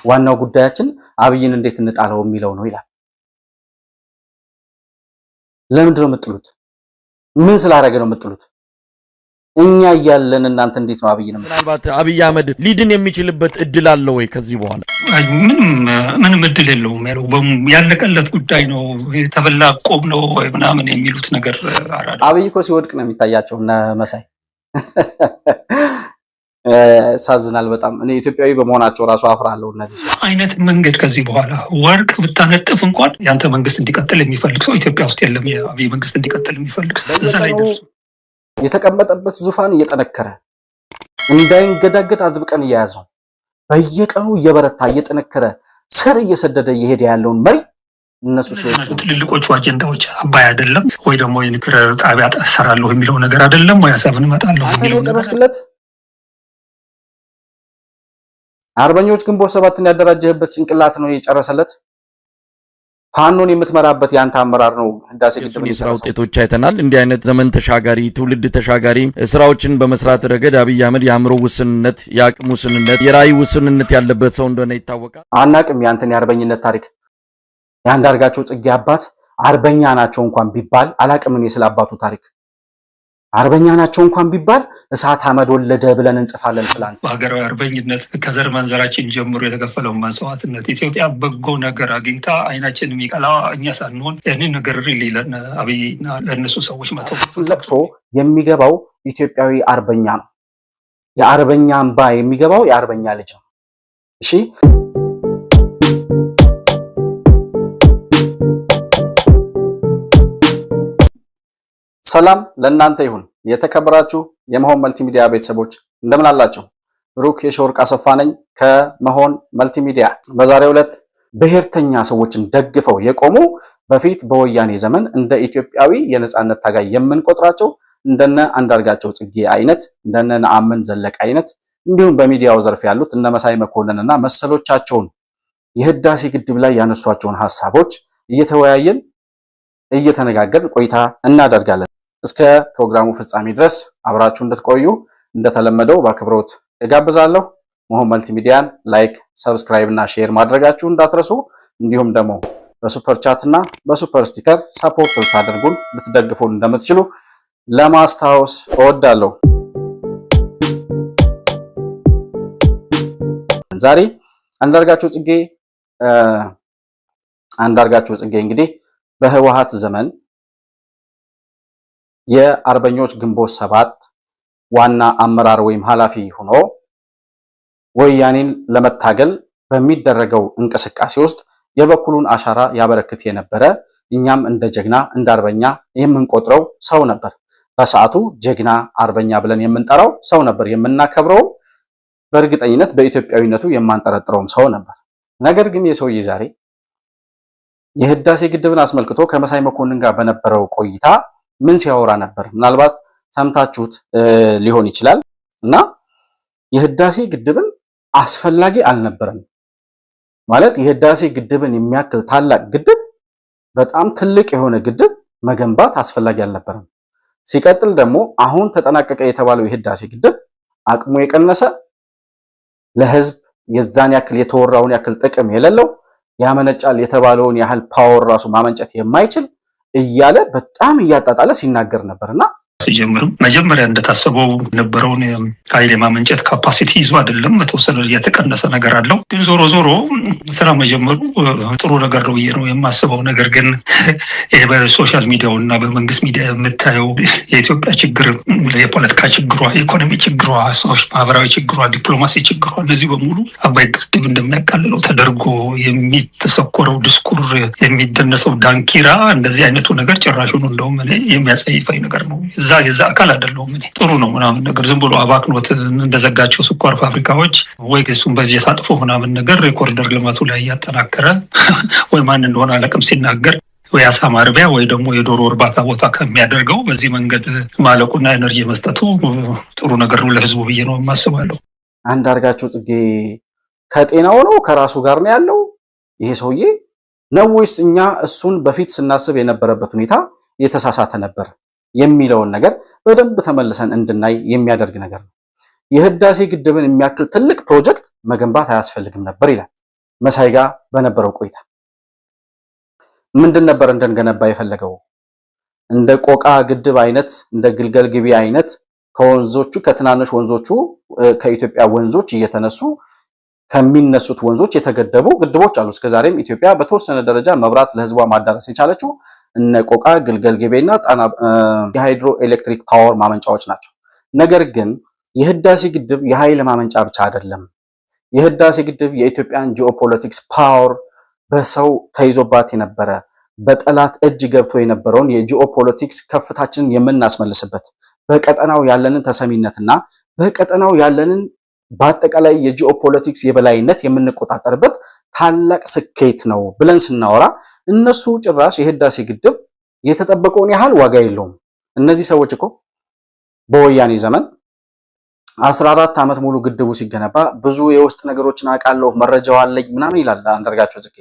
ዋናው ጉዳያችን አብይን እንዴት እንጣለው የሚለው ነው ይላል። ለምንድን ነው የምጥሉት? ምን ስላደረገ ነው የምጥሉት? እኛ እያለን እናንተ እንዴት ነው አብይን? ምናልባት አብይ አህመድ ሊድን የሚችልበት እድል አለ ወይ? ከዚህ በኋላ ምንም እድል የለውም። ያለቀለት ጉዳይ ነው። የተበላ ቆብ ነው ወይ ምናምን የሚሉት ነገር አራዳ። አብይ እኮ ሲወድቅ ነው የሚታያቸው እና መሳይ ሳዝናል በጣም። እኔ ኢትዮጵያዊ በመሆናቸው ራሱ አፍራለሁ። እነዚህ ሰው አይነት መንገድ ከዚህ በኋላ ወርቅ ብታነጥፍ እንኳን ያንተ መንግስት እንዲቀጥል የሚፈልግ ሰው ኢትዮጵያ ውስጥ የለም። የአብይ መንግስት እንዲቀጥል የሚፈልግ ሰው እዛ ላይ ደርሶ የተቀመጠበት ዙፋን እየጠነከረ እንዳይንገዳገድ አጥብቀን እየያዘው በየቀኑ እየበረታ እየጠነከረ ስር እየሰደደ እየሄደ ያለውን መሪ እነሱ ትልልቆቹ አጀንዳዎች አባይ አይደለም ወይ ደግሞ የኒውክሌር ጣቢያ እሰራለሁ የሚለው ነገር አይደለም ወይ ሀሳብን እመጣለሁ የሚለው ጨረስክለት። አርበኞች ግንቦት ሰባትን ያደራጀህበት ጭንቅላት ነው የጨረሰለት። ፋኖን የምትመራበት ያንተ አመራር ነው። ህዳሴ ግድብ የስራ ውጤቶች አይተናል። እንዲህ አይነት ዘመን ተሻጋሪ ትውልድ ተሻጋሪ ስራዎችን በመስራት ረገድ አብይ አህመድ የአእምሮ ውስንነት፣ የአቅም ውስንነት፣ የራዕይ ውስንነት ያለበት ሰው እንደሆነ ይታወቃል። አናቅም ያንተን የአርበኝነት ታሪክ። የአንዳርጋቸው ጽጌ አባት አርበኛ ናቸው እንኳን ቢባል አላቅም እኔ ስለ አባቱ ታሪክ። አርበኛ ናቸው እንኳን ቢባል እሳት አመድ ወለደ ብለን እንጽፋለን። ስላንተ በሀገራዊ አርበኝነት ከዘር ማንዘራችን ጀምሮ የተከፈለው መስዋዕትነት ኢትዮጵያ በጎ ነገር አግኝታ አይናችን የሚቀላ እኛ ሳንሆን ያንን ነገር አብይና ለእነሱ ሰዎች መተው ለቅሶ የሚገባው ኢትዮጵያዊ አርበኛ ነው። የአርበኛ እንባ የሚገባው የአርበኛ ልጅ ነው። እሺ ሰላም ለእናንተ ይሁን። የተከበራችሁ የመሆን መልቲሚዲያ ቤተሰቦች እንደምን አላችሁ? ብሩክ የሾርቅ አሰፋ ነኝ ከመሆን መልቲሚዲያ። በዛሬው ዕለት ብሔርተኛ ሰዎችን ደግፈው የቆሙ በፊት በወያኔ ዘመን እንደ ኢትዮጵያዊ የነጻነት ታጋይ የምንቆጥራቸው እንደነ አንዳርጋቸው ጽጌ አይነት እንደነ ነአምን ዘለቀ አይነት እንዲሁም በሚዲያው ዘርፍ ያሉት እነ መሳይ መኮንንና መሰሎቻቸውን የህዳሴ ግድብ ላይ ያነሷቸውን ሐሳቦች እየተወያየን እየተነጋገርን ቆይታ እናደርጋለን። እስከ ፕሮግራሙ ፍጻሜ ድረስ አብራችሁ እንድትቆዩ እንደተለመደው በአክብሮት እጋብዛለሁ። መሆን መልቲሚዲያን ላይክ፣ ሰብስክራይብ እና ሼር ማድረጋችሁ እንዳትረሱ። እንዲሁም ደግሞ በሱፐር ቻት እና በሱፐር ስቲከር ሰፖርት ልታደርጉን ልትደግፉን እንደምትችሉ ለማስታወስ እወዳለሁ። ዛሬ አንዳርጋቸው ጽጌ እንግዲህ በህወሓት ዘመን የአርበኞች ግንቦት ሰባት ዋና አመራር ወይም ኃላፊ ሆኖ ወያኔን ለመታገል በሚደረገው እንቅስቃሴ ውስጥ የበኩሉን አሻራ ያበረክት የነበረ እኛም እንደ ጀግና እንደ አርበኛ የምንቆጥረው ሰው ነበር። በሰዓቱ ጀግና አርበኛ ብለን የምንጠራው ሰው ነበር፣ የምናከብረው በእርግጠኝነት በኢትዮጵያዊነቱ የማንጠረጥረውም ሰው ነበር። ነገር ግን የሰውዬ ዛሬ የህዳሴ ግድብን አስመልክቶ ከመሳይ መኮንን ጋር በነበረው ቆይታ ምን ሲያወራ ነበር? ምናልባት ሰምታችሁት ሊሆን ይችላል። እና የህዳሴ ግድብን አስፈላጊ አልነበረም ማለት የህዳሴ ግድብን የሚያክል ታላቅ ግድብ በጣም ትልቅ የሆነ ግድብ መገንባት አስፈላጊ አልነበረም። ሲቀጥል ደግሞ አሁን ተጠናቀቀ የተባለው የህዳሴ ግድብ አቅሙ የቀነሰ ለህዝብ የዛን ያክል የተወራውን ያክል ጥቅም የሌለው ያመነጫል የተባለውን ያህል ፓወር ራሱ ማመንጨት የማይችል እያለ በጣም እያጣጣለ ሲናገር ነበርና ሲጀምርም መጀመሪያ እንደታሰበው ነበረውን ኃይል የማመንጨት ካፓሲቲ ይዞ አይደለም፣ በተወሰነ የተቀነሰ ነገር አለው። ግን ዞሮ ስራ መጀመሩ ጥሩ ነገር ነው ብዬ ነው የማስበው። ነገር ግን በሶሻል ሚዲያው እና በመንግስት ሚዲያ የምታየው የኢትዮጵያ ችግር፣ የፖለቲካ ችግሯ፣ የኢኮኖሚ ችግሯ፣ ማህበራዊ ችግሯ፣ ዲፕሎማሲ ችግሯ እነዚህ በሙሉ አባይ ግድብ እንደሚያቃልለው ተደርጎ የሚተሰኮረው ድስኩር፣ የሚደነሰው ዳንኪራ እንደዚህ አይነቱ ነገር ጭራሹን እንደውም እኔ የሚያጸይፈኝ ነገር ነው። የዛ አካል አይደለሁም እኔ። ጥሩ ነው ምናምን ነገር ዝም ብሎ አባክኖት እንደዘጋቸው ስኳር ፋብሪካዎች ወይ እሱም በዚህ ታጥፎ ምናምን ነገር የኮሪደር ልማቱ ላይ እያጠናከረ ወይ ማን እንደሆነ አለቅም ሲናገር ወይ አሳ ማርቢያ ወይ ደግሞ የዶሮ እርባታ ቦታ ከሚያደርገው በዚህ መንገድ ማለቁና ኤነርጂ መስጠቱ ጥሩ ነገር ነው ለህዝቡ ብዬ ነው የማስባለሁ። አንዳርጋቸው ጽጌ ከጤናው ነው ከራሱ ጋር ነው ያለው ይሄ ሰውዬ ነው ወይስ እኛ እሱን በፊት ስናስብ የነበረበት ሁኔታ የተሳሳተ ነበር የሚለውን ነገር በደንብ ተመልሰን እንድናይ የሚያደርግ ነገር ነው። የህዳሴ ግድብን የሚያክል ትልቅ ፕሮጀክት መገንባት አያስፈልግም ነበር ይላል። መሳይ ጋር በነበረው ቆይታ ምንድን ነበር እንድንገነባ የፈለገው? እንደ ቆቃ ግድብ አይነት እንደ ግልገል ግቢ አይነት ከወንዞቹ ከትናንሽ ወንዞቹ ከኢትዮጵያ ወንዞች እየተነሱ ከሚነሱት ወንዞች የተገደቡ ግድቦች አሉ። እስከዛሬም ኢትዮጵያ በተወሰነ ደረጃ መብራት ለህዝቧ ማዳረስ የቻለችው እነ ቆቃ፣ ግልገል ጊቤና ጣና የሃይድሮ ኤሌክትሪክ ፓወር ማመንጫዎች ናቸው። ነገር ግን የህዳሴ ግድብ የኃይል ማመንጫ ብቻ አይደለም። የህዳሴ ግድብ የኢትዮጵያን ጂኦፖለቲክስ ፓወር በሰው ተይዞባት የነበረ በጠላት እጅ ገብቶ የነበረውን የጂኦፖለቲክስ ከፍታችንን የምናስመልስበት በቀጠናው ያለንን ተሰሚነትና በቀጠናው ያለንን በአጠቃላይ የጂኦፖለቲክስ የበላይነት የምንቆጣጠርበት ታላቅ ስኬት ነው ብለን ስናወራ እነሱ ጭራሽ የህዳሴ ግድብ የተጠበቀውን ያህል ዋጋ የለውም። እነዚህ ሰዎች እኮ በወያኔ ዘመን 14 ዓመት ሙሉ ግድቡ ሲገነባ ብዙ የውስጥ ነገሮችን አውቃለሁ መረጃው አለኝ ምናምን ይላል አንዳርጋቸው ጽጌ።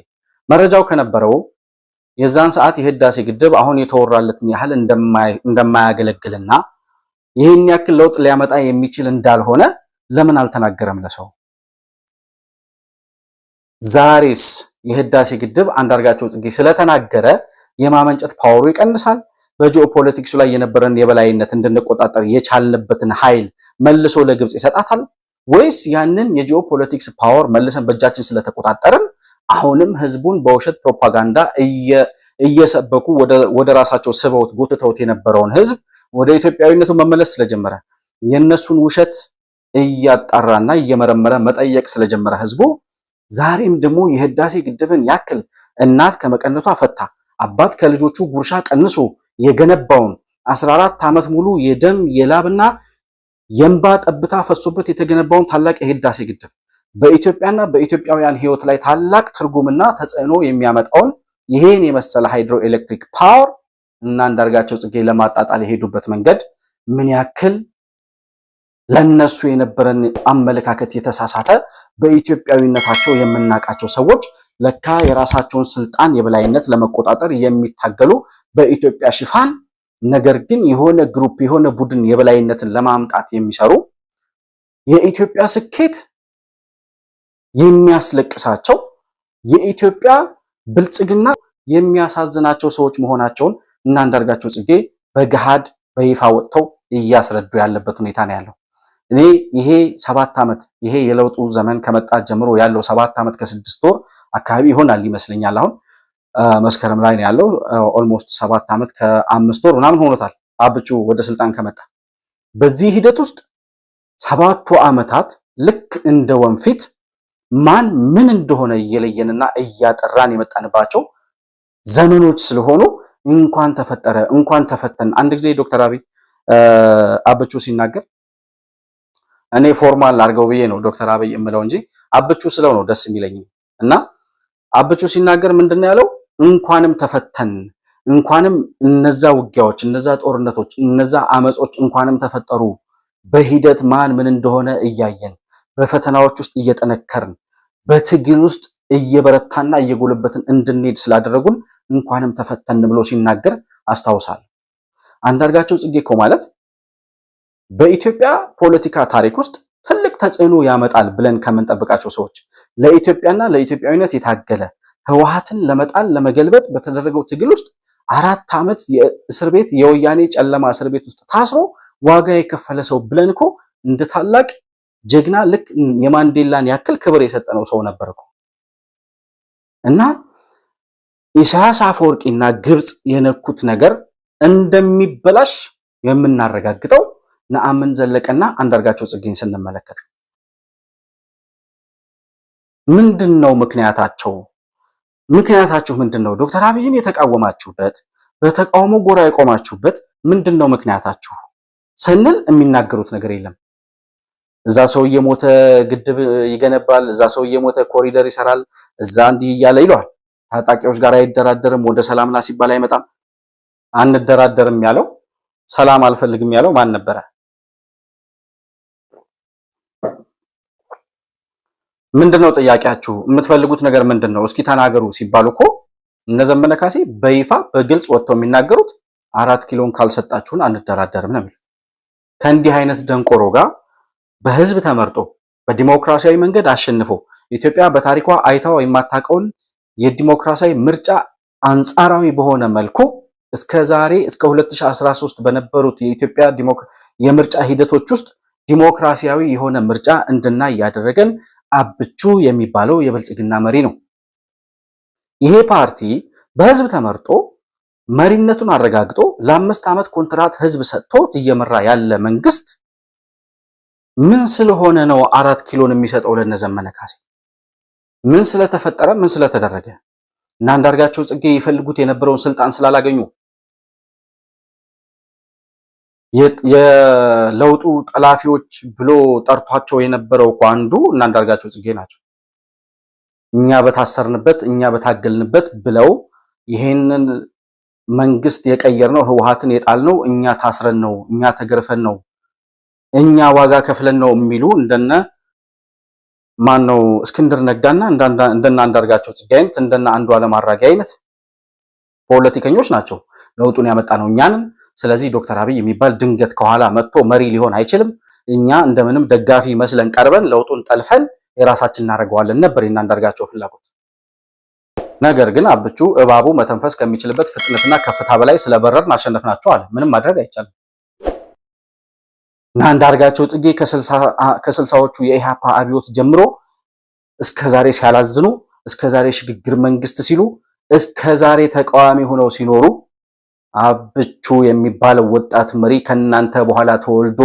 መረጃው ከነበረው የዛን ሰዓት የህዳሴ ግድብ አሁን የተወራለትን ያህል እንደማያገለግልና ይህን ያክል ለውጥ ሊያመጣ የሚችል እንዳልሆነ ለምን አልተናገረም ለሰው? ዛሬስ የህዳሴ ግድብ አንዳርጋቸው ጽጌ ስለተናገረ የማመንጨት ፓወሩ ይቀንሳል? በጂኦፖለቲክሱ ላይ የነበረን የበላይነት እንድንቆጣጠር የቻልንበትን ኃይል መልሶ ለግብጽ ይሰጣታል? ወይስ ያንን የጂኦፖለቲክስ ፓወር መልሰን በእጃችን ስለተቆጣጠርን አሁንም ህዝቡን በውሸት ፕሮፓጋንዳ እየሰበኩ ወደ ራሳቸው ስበውት ጎትተውት የነበረውን ህዝብ ወደ ኢትዮጵያዊነቱ መመለስ ስለጀመረ የነሱን ውሸት እያጣራና እየመረመረ መጠየቅ ስለጀመረ ህዝቡ ዛሬም ደግሞ የህዳሴ ግድብን ያክል እናት ከመቀነቷ ፈታ አባት ከልጆቹ ጉርሻ ቀንሶ የገነባውን 14 ዓመት ሙሉ የደም የላብና የእንባ ጠብታ ፈሶበት የተገነባውን ታላቅ የህዳሴ ግድብ በኢትዮጵያና በኢትዮጵያውያን ህይወት ላይ ታላቅ ትርጉምና ተጽዕኖ የሚያመጣውን ይሄን የመሰለ ሃይድሮ ኤሌክትሪክ ፓወር እና አንዳርጋቸው ጽጌ ለማጣጣል የሄዱበት መንገድ ምን ያክል ለነሱ የነበረን አመለካከት የተሳሳተ በኢትዮጵያዊነታቸው የምናቃቸው ሰዎች ለካ የራሳቸውን ስልጣን የበላይነት ለመቆጣጠር የሚታገሉ በኢትዮጵያ ሽፋን ነገር ግን የሆነ ግሩፕ የሆነ ቡድን የበላይነትን ለማምጣት የሚሰሩ የኢትዮጵያ ስኬት የሚያስለቅሳቸው የኢትዮጵያ ብልጽግና የሚያሳዝናቸው ሰዎች መሆናቸውን እና አንዳርጋቸው ጽጌ በገሃድ በይፋ ወጥተው እያስረዱ ያለበት ሁኔታ ነው ያለው። እኔ ይሄ 7 ዓመት ይሄ የለውጡ ዘመን ከመጣ ጀምሮ ያለው 7 ዓመት ከ6 ወር አካባቢ ይሆናል ይመስለኛል። አሁን መስከረም ላይ ነው ያለው። ኦልሞስት 7 ዓመት ከ5 ወር ምናምን ሆኖታል አብቹ ወደ ስልጣን ከመጣ። በዚህ ሂደት ውስጥ 7ቱ ዓመታት ልክ እንደ ወንፊት ማን ምን እንደሆነ እየለየንና እያጠራን የመጣንባቸው ዘመኖች ስለሆኑ እንኳን ተፈጠረ እንኳን ተፈተን። አንድ ጊዜ ዶክተር አብይ አብቹ ሲናገር እኔ ፎርማል አድርገው ብዬ ነው ዶክተር አብይ እምለው እንጂ አብቹ ስለው ነው ደስ የሚለኝ። እና አብቹ ሲናገር ምንድነው ያለው? እንኳንም ተፈተን፣ እንኳንም እነዛ ውጊያዎች፣ እነዛ ጦርነቶች፣ እነዛ አመጾች እንኳንም ተፈጠሩ። በሂደት ማን ምን እንደሆነ እያየን በፈተናዎች ውስጥ እየጠነከርን በትግል ውስጥ እየበረታና እየጎለበትን እንድንሄድ ስላደረጉን እንኳንም ተፈተን ብሎ ሲናገር አስታውሳለሁ። አንዳርጋቸው ጽጌ እኮ ማለት በኢትዮጵያ ፖለቲካ ታሪክ ውስጥ ትልቅ ተጽዕኖ ያመጣል ብለን ከምንጠብቃቸው ሰዎች ለኢትዮጵያና ለኢትዮጵያዊነት የታገለ ህወሓትን ለመጣል ለመገልበጥ በተደረገው ትግል ውስጥ 4 ዓመት የእስር ቤት የወያኔ ጨለማ እስር ቤት ውስጥ ታስሮ ዋጋ የከፈለ ሰው ብለን እኮ እንደ ታላቅ ጀግና ልክ የማንዴላን ያክል ክብር የሰጠነው ሰው ነበር እኮ። እና ኢሳያስ አፈወርቂና ግብጽ የነኩት ነገር እንደሚበላሽ የምናረጋግጠው ነአምን ዘለቀና አንዳርጋቸው ጽጌን ስንመለከት ምንድነው ምክንያታቸው? ምክንያታችሁ ምንድነው? ዶክተር አብይን የተቃወማችሁበት በተቃውሞ ጎራ የቆማችሁበት ምንድነው ምክንያታችሁ ስንል የሚናገሩት ነገር የለም። እዛ ሰው እየሞተ ግድብ ይገነባል፣ እዛ ሰው እየሞተ ኮሪደር ይሰራል፣ እዛ እንዲህ እያለ ይሏል። ታጣቂዎች ጋር አይደራደርም፣ ወደ ሰላምና ሲባል አይመጣም። አንደራደርም ያለው ሰላም አልፈልግም ያለው ማን ነበረ? ምንድነው ጥያቄያችሁ? የምትፈልጉት ነገር ምንድነው? እስኪ ተናገሩ ሲባሉ እኮ እነ ዘመነ ካሴ በይፋ በግልጽ ወጥተው የሚናገሩት 4 ኪሎን ካልሰጣችሁን አንደራደርም ነው የሚሉት። ከእንዲህ አይነት ደንቆሮ ጋር በህዝብ ተመርጦ በዲሞክራሲያዊ መንገድ አሸንፎ ኢትዮጵያ በታሪኳ አይታው የማታውቀውን የዲሞክራሲያዊ ምርጫ አንጻራዊ በሆነ መልኩ እስከዛሬ እስከ 2013 በነበሩት የኢትዮጵያ የምርጫ ሂደቶች ውስጥ ዲሞክራሲያዊ የሆነ ምርጫ እንድናይ ያደረገን አብቹ የሚባለው የብልጽግና መሪ ነው። ይሄ ፓርቲ በህዝብ ተመርጦ መሪነቱን አረጋግጦ ለ5 ዓመት ኮንትራት ህዝብ ሰጥቶት እየመራ ያለ መንግስት ምን ስለሆነ ነው 4 ኪሎን የሚሰጠው ለነዘመነ ካሴ? ምን ስለተፈጠረ ምን ስለተደረገ? እና አንዳርጋቸው ጽጌ ይፈልጉት የነበረውን ስልጣን ስላላገኙ የለውጡ ጠላፊዎች ብሎ ጠርቷቸው የነበረው እኮ አንዱ እና አንዳርጋቸው ጽጌ ናቸው። እኛ በታሰርንበት እኛ በታገልንበት ብለው ይሄንን መንግስት የቀየርነው ህወሓትን የጣልነው እኛ ታስረን ነው፣ እኛ ተገርፈን ነው፣ እኛ ዋጋ ከፍለን ነው የሚሉ እንደነ ማነው እስክንድር ነጋና እንደነ አንዳርጋቸው ጽጌ አይነት እንደነ አንዱዓለም አራጌ አይነት ፖለቲከኞች ናቸው። ለውጡን ያመጣ ነው እኛንን። ስለዚህ ዶክተር አብይ የሚባል ድንገት ከኋላ መጥቶ መሪ ሊሆን አይችልም፣ እኛ እንደምንም ደጋፊ መስለን ቀርበን ለውጡን ጠልፈን የራሳችን እናደርገዋለን ነበር የአንዳርጋቸው ፍላጎት። ነገር ግን አብቹ እባቡ መተንፈስ ከሚችልበት ፍጥነትና ከፍታ በላይ ስለበረርን አሸነፍናቸው አለ። ምንም ማድረግ አይቻልም። እና አንዳርጋቸው ጽጌ ከ60ዎቹ የኢሃፓ አብዮት ጀምሮ እስከዛሬ ሲያላዝኑ፣ እስከዛሬ ሽግግር መንግስት ሲሉ፣ እስከዛሬ ተቃዋሚ ሆነው ሲኖሩ አብቹ የሚባለው ወጣት መሪ ከናንተ በኋላ ተወልዶ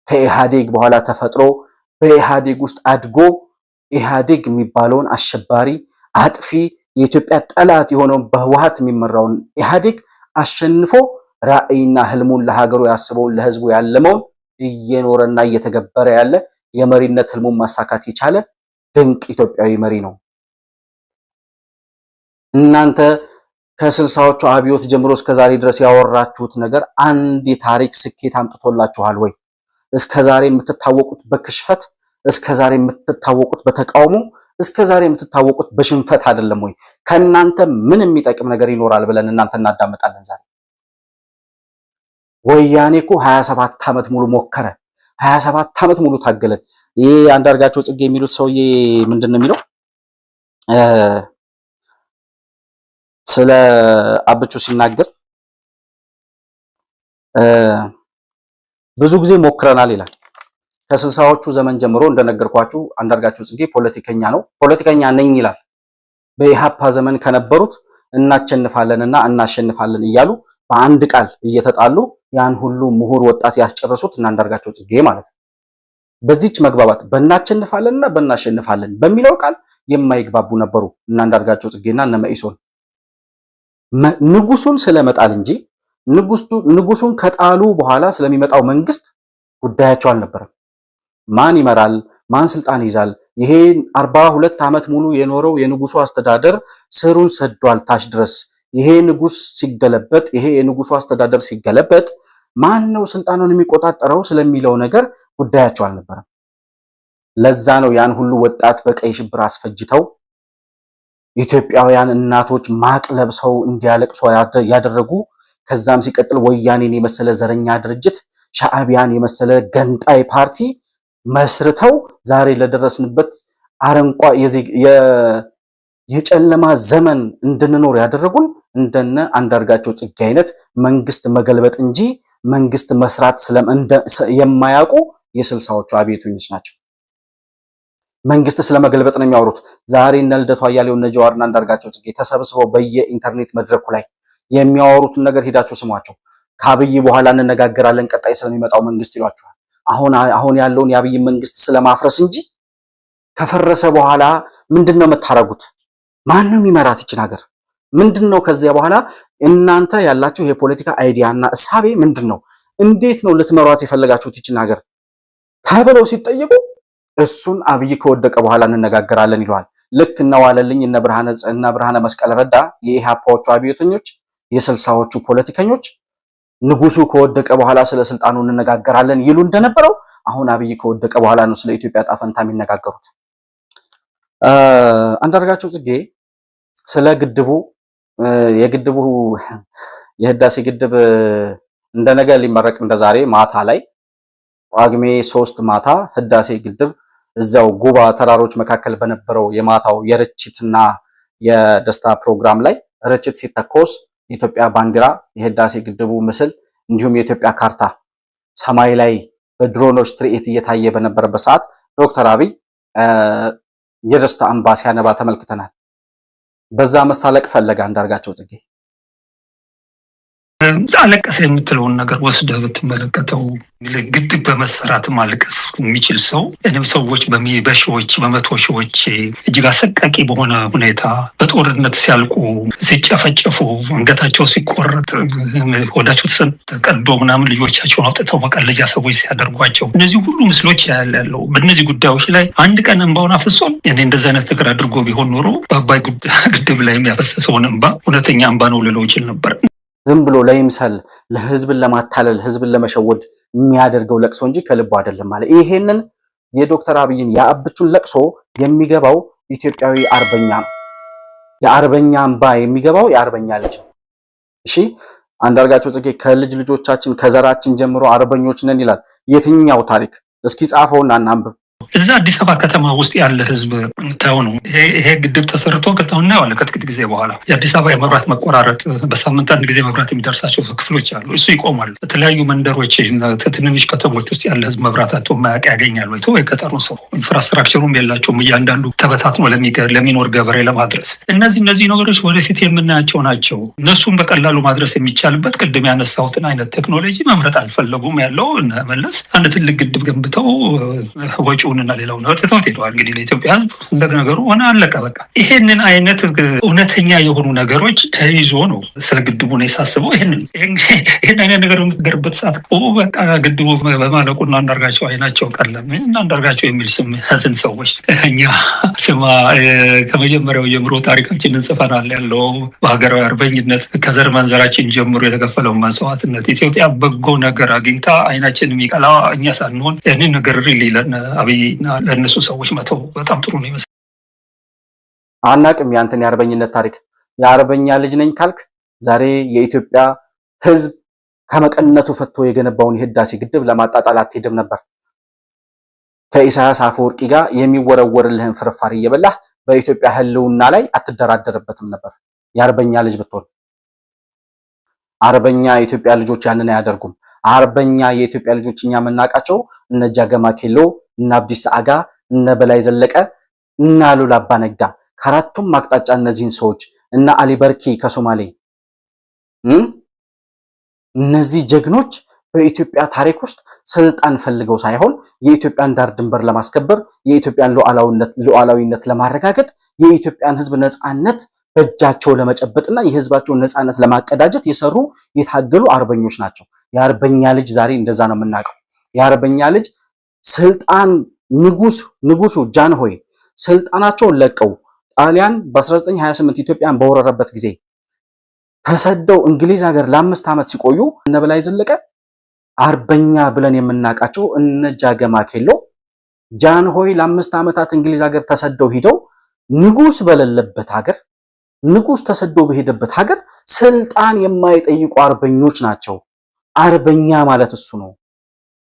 ከኢህአዴግ በኋላ ተፈጥሮ በኢህአዴግ ውስጥ አድጎ ኢህአዴግ የሚባለውን አሸባሪ አጥፊ የኢትዮጵያ ጠላት የሆነውን በህወሓት የሚመራውን ኢህአዴግ አሸንፎ ራዕይና ህልሙን ለሀገሩ ያስበውን ለህዝቡ ያለመውን እየኖረና እየተገበረ ያለ የመሪነት ህልሙን ማሳካት የቻለ ድንቅ ኢትዮጵያዊ መሪ ነው። እናንተ ከ60ዎቹ አብዮት ጀምሮ እስከዛሬ ድረስ ያወራችሁት ነገር አንድ የታሪክ ስኬት አምጥቶላችኋል ወይ? እስከዛሬ የምትታወቁት በክሽፈት፣ እስከዛሬ የምትታወቁት በተቃውሞ፣ እስከዛሬ የምትታወቁት በሽንፈት አይደለም ወይ? ከናንተ ምን የሚጠቅም ነገር ይኖራል ብለን እናንተ እናዳምጣለን ዛሬ? ወያኔ እኮ 27 ዓመት ሙሉ ሞከረ፣ 27 ዓመት ሙሉ ታገለ። ይሄ አንዳርጋቸው ጽጌ የሚሉት ሰውዬ ምንድነው የሚለው? ስለ አብቹ ሲናገር ብዙ ጊዜ ሞክረናል ይላል። ከ60ዎቹ ዘመን ጀምሮ እንደነገርኳችሁ አንዳርጋቸው ጽጌ ፖለቲከኛ ነው፣ ፖለቲከኛ ነኝ ይላል። በኢሃፓ ዘመን ከነበሩት እናሸንፋለንና እናሸንፋለን እያሉ በአንድ ቃል እየተጣሉ ያን ሁሉ ምሁር ወጣት ያስጨረሱት እና አንዳርጋቸው ጽጌ ማለት ነው። በዚህች መግባባት በእናሸንፋለንና በእናሸንፋለን በሚለው ቃል የማይግባቡ ነበሩ እና አንዳርጋቸው ጽጌና እነ መኢሶን ንጉሱን ስለመጣል እንጂ ንጉሱን ከጣሉ በኋላ ስለሚመጣው መንግስት ጉዳያቸው አልነበረም። ማን ይመራል፣ ማን ስልጣን ይዛል፣ ይሄ 42 ዓመት ሙሉ የኖረው የንጉሱ አስተዳደር ስሩን ሰዷል ታች ድረስ። ይሄ ንጉስ ሲገለበጥ፣ ይሄ የንጉሱ አስተዳደር ሲገለበጥ ማን ነው ስልጣኑን የሚቆጣጠረው ስለሚለው ነገር ጉዳያቸው አልነበረም። ለዛ ነው ያን ሁሉ ወጣት በቀይ ሽብር አስፈጅተው ኢትዮጵያውያን እናቶች ማቅ ለብሰው እንዲያለቅሱ ያደረጉ። ከዛም ሲቀጥል ወያኔን የመሰለ ዘረኛ ድርጅት፣ ሻዕቢያን የመሰለ ገንጣይ ፓርቲ መስርተው ዛሬ ለደረስንበት አረንቋ የጨለማ ዘመን እንድንኖር ያደረጉን እንደነ አንዳርጋቸው ጽጌ አይነት መንግስት መገልበጥ እንጂ መንግስት መስራት የማያውቁ የ60ዎቹ አብዮተኞች ናቸው። መንግስት ስለመገልበጥ ነው የሚያወሩት። ዛሬ እነ ልደቱ አያሌው እነ ጀዋርና አንዳርጋቸው ጽጌ ተሰብስበው በየኢንተርኔት መድረኩ ላይ የሚያወሩትን ነገር ሄዳችሁ ስሟቸው። ከአብይ በኋላ እንነጋገራለን ቀጣይ ስለሚመጣው መንግስት ይሏቸዋል። አሁን ያለውን የአብይ መንግስት ስለማፍረስ እንጂ ከፈረሰ በኋላ ምንድነው የምታረጉት? ማንም የሚመራት ይችን ሀገር ምንድነው? ከዚያ በኋላ እናንተ ያላችሁ የፖለቲካ አይዲያና እሳቤ ምንድነው? እንዴት ነው ልትመሯት የፈለጋችሁት ይችን ሀገር ተብለው ሲጠየቁ እሱን አብይ ከወደቀ በኋላ እንነጋገራለን ይለዋል። ልክ እነ ዋለልኝ እነ ብርሃነ መስቀል ረዳ የኢሃፓዎቹ አብዮተኞች የ60ዎቹ ፖለቲከኞች ንጉሱ ከወደቀ በኋላ ስለ ስልጣኑ እንነጋገራለን ይሉ እንደነበረው አሁን አብይ ከወደቀ በኋላ ነው ስለ ኢትዮጵያ ጣፈንታ የሚነጋገሩት። አንዳርጋቸው ጽጌ ስለ ግድቡ የህዳሴ ግድብ እንደነገ ሊመረቅ እንደዛሬ ማታ ላይ ጳጉሜ 3 ማታ ህዳሴ ግድብ እዛው ጉባ ተራሮች መካከል በነበረው የማታው የርችትና የደስታ ፕሮግራም ላይ ርችት ሲተኮስ የኢትዮጵያ ባንዲራ፣ የህዳሴ ግድቡ ምስል እንዲሁም የኢትዮጵያ ካርታ ሰማይ ላይ በድሮኖች ትርኢት እየታየ በነበረበት ሰዓት ዶክተር አብይ የደስታ እንባ ሲያነባ ተመልክተናል። በዛ መሳለቅ ፈለገ አንዳርጋቸው ጽጌ። አለቀሰ የምትለውን ነገር ወስደህ ብትመለከተው ግድብ በመሰራት ማልቀስ የሚችል ሰው ሰዎች በሺዎች በመቶ ሺዎች እጅግ አሰቃቂ በሆነ ሁኔታ በጦርነት ሲያልቁ፣ ሲጨፈጨፉ፣ አንገታቸው ሲቆረጥ፣ ሆዳቸው ተቀዶ ምናምን ልጆቻቸውን አውጥተው መቀለጃ ሰዎች ሲያደርጓቸው እነዚህ ሁሉ ምስሎች ያለው በእነዚህ ጉዳዮች ላይ አንድ ቀን እንባውን አፍሶን እኔ እንደዚህ አይነት ነገር አድርጎ ቢሆን ኖሮ በአባይ ግድብ ላይ የሚያፈሰሰውን እንባ እውነተኛ እንባ ነው ልለው ይችል ነበር። ዝም ብሎ ለይምሰል ለህዝብን ለማታለል ህዝብን ለመሸወድ የሚያደርገው ለቅሶ እንጂ ከልቡ አይደለም ማለት። ይሄንን የዶክተር አብይን የአብቹን ለቅሶ የሚገባው ኢትዮጵያዊ አርበኛ ነው። የአርበኛ እንባ የሚገባው የአርበኛ ልጅ። እሺ አንዳርጋቸው ጽጌ ከልጅ ልጆቻችን ከዘራችን ጀምሮ አርበኞች ነን ይላል። የትኛው ታሪክ? እስኪ ጻፈውና እናንብብ። እዛ አዲስ አበባ ከተማ ውስጥ ያለ ህዝብ ታው ነው። ይሄ ግድብ ተሰርቶ ከተውና ያለ ከጥቂት ጊዜ በኋላ የአዲስ አበባ የመብራት መቆራረጥ በሳምንት አንድ ጊዜ መብራት የሚደርሳቸው ክፍሎች አሉ። እሱ ይቆማል። በተለያዩ መንደሮች ትንንሽ ከተሞች ውስጥ ያለ ህዝብ መብራት አጥቶ ማያውቅ ያገኛል ወይ? የገጠሩ ሰው ኢንፍራስትራክቸሩም የላቸውም። እያንዳንዱ ተበታትኖ ለሚኖር ገበሬ ለማድረስ እነዚህ ነገሮች ወደፊት የምናያቸው ናቸው። እነሱም በቀላሉ ማድረስ የሚቻልበት ቅድም ያነሳሁትን አይነት ቴክኖሎጂ መምረጥ አልፈለጉም። ያለው መለስ አንድ ትልቅ ግድብ ገንብተው ወጪ እና ሌላው ነገር ተተውት ሄደዋል። እንግዲህ ለኢትዮጵያ ህዝብ እንደ ነገሩ ሆነ አለቀ በቃ። ይሄንን አይነት እውነተኛ የሆኑ ነገሮች ተይዞ ነው ስለ ግድቡ ነው የሳስበው። ይሄን አይነት ነገር የምትገርበት ሰዓት በቃ ግድቡ በማለቁና አንዳርጋቸው አይናቸው ቀለም እና አንዳርጋቸው የሚል ስም ያዝን ሰዎች እኛ ስማ ከመጀመሪያው ጀምሮ ታሪካችንን ጽፈናል ያለው በሀገራዊ አርበኝነት ከዘር መንዘራችን ጀምሮ የተከፈለው መስዋዕትነት ኢትዮጵያ በጎ ነገር አግኝታ አይናችን የሚቀላ እኛ ሳንሆን ያንን ነገር ሪሊለን አብይ እና ለእነሱ ሰዎች መተው በጣም ጥሩ ነው ይመስላል። አናቅም ያንተን የአርበኝነት ታሪክ። የአርበኛ ልጅ ነኝ ካልክ ዛሬ የኢትዮጵያ ህዝብ ከመቀነቱ ፈቶ የገነባውን የህዳሴ ግድብ ለማጣጣል አትሄድም ነበር። ከኢሳያስ አፈወርቂ ጋር የሚወረወርልህን ፍርፋሪ እየበላህ በኢትዮጵያ ህልውና ላይ አትደራደርበትም ነበር የአርበኛ ልጅ ብትሆን። አርበኛ የኢትዮጵያ ልጆች ያንን አያደርጉም። አርበኛ የኢትዮጵያ ልጆች እኛ የምናውቃቸው እነ ጃገማ ኬሎ፣ እነ አብዲስ አጋ፣ እነ በላይ ዘለቀ፣ እነ አሉላ አባ ነጋ ከአራቱም አቅጣጫ እነዚህን ሰዎች እነ አሊ በርኪ ከሶማሌ እነዚህ ጀግኖች በኢትዮጵያ ታሪክ ውስጥ ስልጣን ፈልገው ሳይሆን የኢትዮጵያን ዳር ድንበር ለማስከበር የኢትዮጵያን ሉዓላዊነት ለማረጋገጥ የኢትዮጵያን ህዝብ ነፃነት በእጃቸው ለመጨበጥና የህዝባቸውን ነፃነት ለማቀዳጀት የሰሩ የታገሉ አርበኞች ናቸው። የአርበኛ ልጅ ዛሬ እንደዛ ነው የምናውቀው። የአርበኛ ልጅ ስልጣን ንጉሱ ጃንሆይ ስልጣናቸውን ለቀው ጣሊያን በ1928 ኢትዮጵያን በወረረበት ጊዜ ተሰደው እንግሊዝ ሀገር ለ5 ዓመት ሲቆዩ እነ በላይ ዘለቀ አርበኛ ብለን የምናውቃቸው እነ ጃገማ ኬሎ ጃንሆይ ለ5 ዓመታት እንግሊዝ ሀገር ተሰደው ሂደው ንጉስ በሌለበት ሀገር ንጉስ ተሰዶ በሄደበት ሀገር ስልጣን የማይጠይቁ አርበኞች ናቸው። አርበኛ ማለት እሱ ነው።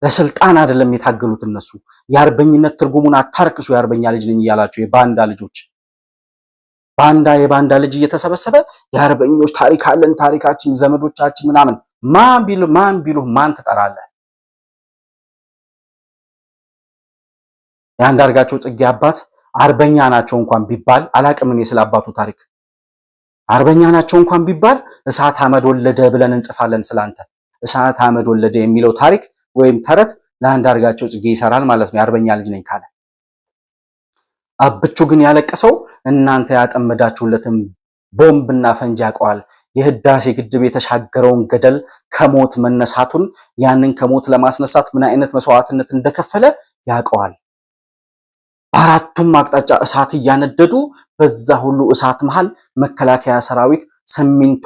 ለስልጣን አይደለም የታገሉት እነሱ። የአርበኝነት ትርጉሙን አታርክሱ። የአርበኛ ልጅ ነኝ እያላችሁ የባንዳ ልጆች የባንዳ ልጅ እየተሰበሰበ የአርበኞች ታሪክ አለን ታሪካችን ዘመዶቻችን ምናምን ማን ቢሉ ማን ትጠራለህ? የአንዳርጋቸው ጽጌ አባት አርበኛ ናቸው እንኳን ቢባል አላቅም እኔ ስለ አባቱ ታሪክ። አርበኛ ናቸው እንኳን ቢባል እሳት አመድ ወለደ ብለን እንጽፋለን ስላንተ። እሳት አመድ ወለደ የሚለው ታሪክ ወይም ተረት ለአንዳርጋቸው ጽጌ ይሰራል ማለት ነው የአርበኛ ልጅ ነኝ ካለ። አብቹ ግን ያለቀሰው እናንተ ያጠመዳችሁለትን ቦምብና ፈንጂ ያውቀዋል። የህዳሴ ግድብ የተሻገረውን ገደል ከሞት መነሳቱን ያንን ከሞት ለማስነሳት ምን አይነት መስዋዕትነት እንደከፈለ ያውቀዋል። በአራቱም አቅጣጫ እሳት እያነደዱ በዛ ሁሉ እሳት መሃል መከላከያ ሰራዊት ሲሚንቶ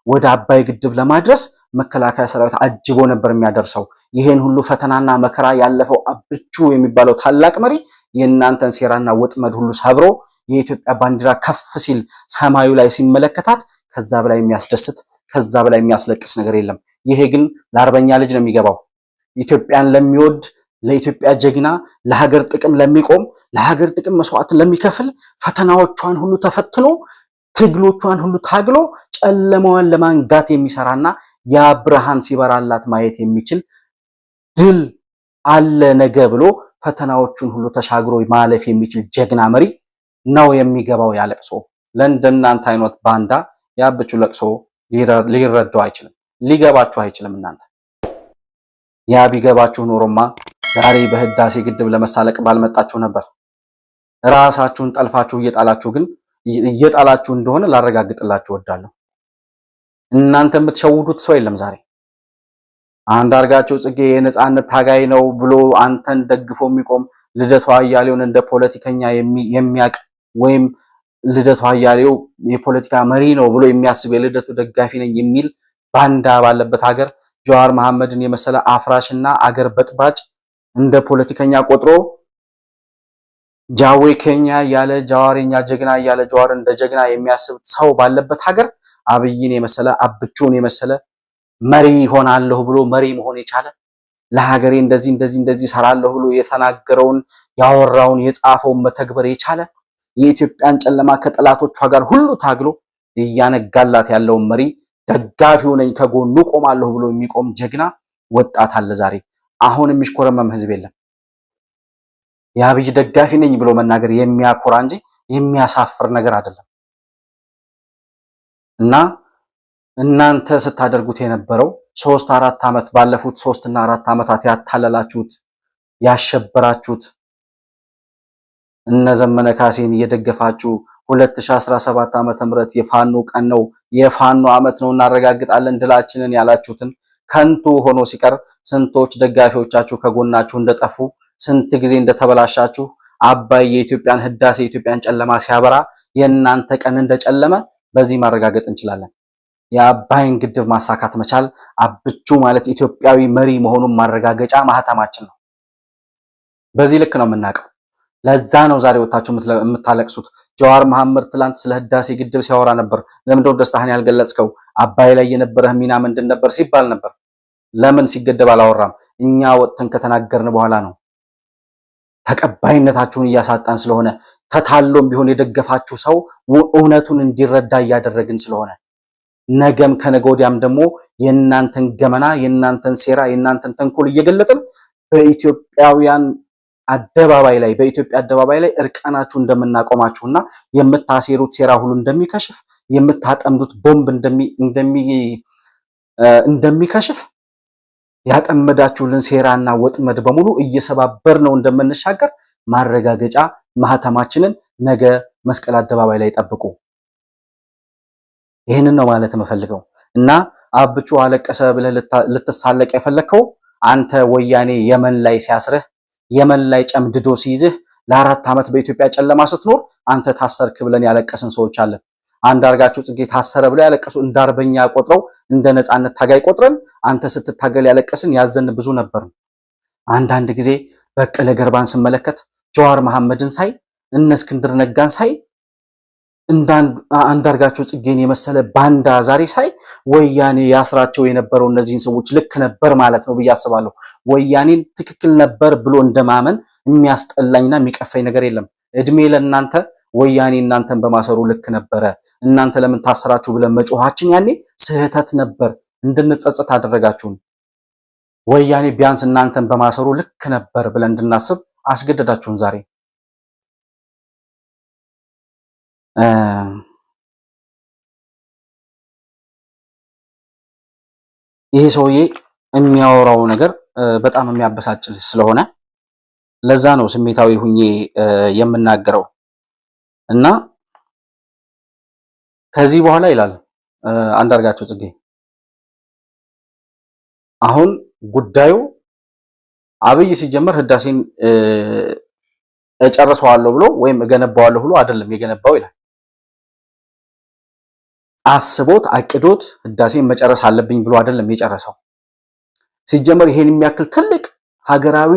ወደ አባይ ግድብ ለማድረስ መከላከያ ሰራዊት አጅቦ ነበር የሚያደርሰው። ይሄን ሁሉ ፈተናና መከራ ያለፈው አብቹ የሚባለው ታላቅ መሪ የእናንተን ሴራና ወጥመድ ሁሉ ሰብሮ የኢትዮጵያ ባንዲራ ከፍ ሲል ሰማዩ ላይ ሲመለከታት ከዛ በላይ የሚያስደስት ከዛ በላይ የሚያስለቅስ ነገር የለም። ይሄ ግን ለአርበኛ ልጅ ነው የሚገባው። ኢትዮጵያን ለሚወድ ለኢትዮጵያ ጀግና ለሀገር ጥቅም ለሚቆም ለሀገር ጥቅም መስዋዕት ለሚከፍል ፈተናዎቿን ሁሉ ተፈትኖ ትግሎቿን ሁሉ ታግሎ ጨለማዋን ለማንጋት የሚሰራና ያ ብርሃን ሲበራላት ማየት የሚችል ድል አለ ነገ ብሎ ፈተናዎቹን ሁሉ ተሻግሮ ማለፍ የሚችል ጀግና መሪ ነው የሚገባው ያለቅሶ። ለእንደናንተ አይነት ባንዳ ያብቹ ለቅሶ ሊረዳው አይችልም፣ ሊገባችሁ አይችልም። እናንተ ያ ቢገባችሁ ኖሮማ ዛሬ በህዳሴ ግድብ ለመሳለቅ ባልመጣችሁ ነበር። ራሳችሁን ጠልፋችሁ እየጣላችሁ እንደሆነ ላረጋግጥላችሁ እወዳለሁ። እናንተ የምትሸውዱት ሰው የለም። ዛሬ አንዳርጋቸው ጽጌ የነጻነት ታጋይ ነው ብሎ አንተን ደግፎ የሚቆም ልደቱ አያሌውን እንደ ፖለቲከኛ የሚያቅ ወይም ልደቱ አያሌው የፖለቲካ መሪ ነው ብሎ የሚያስብ የልደቱ ደጋፊ ነኝ የሚል ባንዳ ባለበት ሀገር ጀዋር መሐመድን የመሰለ አፍራሽና አገር በጥባጭ እንደ ፖለቲከኛ ቆጥሮ ጃዌ ኬኛ ያለ ጃዋርኛ ጀግና ያለ ጃዋር እንደ ጀግና የሚያስብ ሰው ባለበት ሀገር አብይን የመሰለ አብቹን የመሰለ መሪ ሆናለሁ ብሎ መሪ መሆን የቻለ ለሀገሬ እንደዚህ ሰራለሁ ብሎ የተናገረውን ያወራውን የጻፈውን መተግበር የቻለ የኢትዮጵያን ጨለማ ከጠላቶቿ ጋር ሁሉ ታግሎ እያነጋላት ያለውን መሪ ደጋፊው ነኝ ከጎኑ ቆማለሁ ብሎ የሚቆም ጀግና ወጣት አለ ዛሬ። አሁን የሚሽኮረመም ህዝብ የለም። የአብይ ደጋፊ ነኝ ብሎ መናገር የሚያኮራ እንጂ የሚያሳፍር ነገር አይደለም። እና እናንተ ስታደርጉት የነበረው 3-4 ዓመት ባለፉት 3 እና 4 ዓመታት ያታለላችሁት ያሸበራችሁት እነ ዘመነ ካሴን እየደገፋችሁ 2017 ዓመተ ምህረት የፋኖ ቀን ነው የፋኖ ዓመት ነው እናረጋግጣለን ድላችንን ያላችሁትን ከንቱ ሆኖ ሲቀር ስንቶች ደጋፊዎቻችሁ ከጎናችሁ እንደጠፉ ስንት ጊዜ እንደተበላሻችሁ አባይ የኢትዮጵያን ህዳሴ የኢትዮጵያን ጨለማ ሲያበራ የእናንተ ቀን እንደጨለመ በዚህ ማረጋገጥ እንችላለን። የአባይን ግድብ ማሳካት መቻል አብቹ ማለት ኢትዮጵያዊ መሪ መሆኑን ማረጋገጫ ማህተማችን ነው። በዚህ ልክ ነው የምናውቀው። ለዛ ነው ዛሬ ወጣችሁ የምታለቅሱት። ጀዋር መሐመድ ትላንት ስለ ህዳሴ ግድብ ሲያወራ ነበር። ለምንድነው ደስታህን ያልገለጽከው? አባይ ላይ የነበረህ ሚና ምንድን ነበር ሲባል ነበር። ለምን ሲገደብ አላወራም? እኛ ወጥተን ከተናገርን በኋላ ነው። ተቀባይነታችሁን እያሳጣን ስለሆነ ተታሎም ቢሆን የደገፋችሁ ሰው እውነቱን እንዲረዳ እያደረግን ስለሆነ ነገም ከነገ ወዲያም ደግሞ የእናንተን ገመና የእናንተን ሴራ የእናንተን ተንኮል እየገለጥን በኢትዮጵያውያን አደባባይ ላይ በኢትዮጵያ አደባባይ ላይ እርቃናችሁ እንደምናቆማችሁና የምታሴሩት ሴራ ሁሉ እንደሚከሽፍ የምታጠምዱት ቦምብ እንደሚከሽፍ ያጠመዳችሁልን ሴራና ወጥመድ በሙሉ እየሰባበር ነው እንደምንሻገር ማረጋገጫ ማህተማችንን ነገ መስቀል አደባባይ ላይ ጠብቁ። ይሄንን ነው ማለት የምፈልገው። እና አብቹ አለቀሰ ብለህ ልትሳለቅ የፈለከው አንተ ወያኔ የመን ላይ ሲያስርህ የመን ላይ ጨምድዶ ሲይዝህ ለ4 ዓመት በኢትዮጵያ ጨለማ ስትኖር አንተ ታሰርክ ብለን ያለቀስን ሰዎች አለን። አንዳርጋቸው ጽጌ ታሰረ ብለው ያለቀሱ እንደ አርበኛ ቆጥረው እንደ ነጻነት ታጋይ ቆጥረን አንተ ስትታገል ያለቀስን ያዘን ብዙ ነበር። አንዳንድ ጊዜ በቀለ ገርባን ስመለከት ጀዋር መሐመድን ሳይ እነ እስክንድር ነጋን ሳይ አንዳርጋቸው ጽጌን የመሰለ ባንዳ ዛሬ ሳይ ወያኔ ያስራቸው የነበረው እነዚህን ሰዎች ልክ ነበር ማለት ነው ብዬ አስባለሁ። ወያኔን ትክክል ነበር ብሎ እንደማመን የሚያስጠላኝና የሚቀፈኝ ነገር የለም። እድሜ ለእናንተ ወያኔ እናንተን በማሰሩ ልክ ነበረ፣ እናንተ ለምን ታሰራችሁ ብለን መጮሃችን ያኔ ስህተት ነበር፣ እንድንጸጸት አደረጋችሁን። ወያኔ ቢያንስ እናንተን በማሰሩ ልክ ነበር ብለን እንድናስብ አስገደዳችሁን ዛሬ። ይሄ ሰውዬ የሚያወራው ነገር በጣም የሚያበሳጭ ስለሆነ ለዛ ነው ስሜታዊ ሁኜ የምናገረው። እና ከዚህ በኋላ ይላል አንዳርጋቸው ጽጌ አሁን ጉዳዩ አብይ ሲጀመር ህዳሴን እጨርሰዋለሁ ብሎ ወይም እገነባዋለሁ ብሎ አይደለም የገነባው ይላል። አስቦት አቅዶት ህዳሴን መጨረስ አለብኝ ብሎ አይደለም የጨረሰው። ሲጀመር ይሄን የሚያክል ትልቅ ሀገራዊ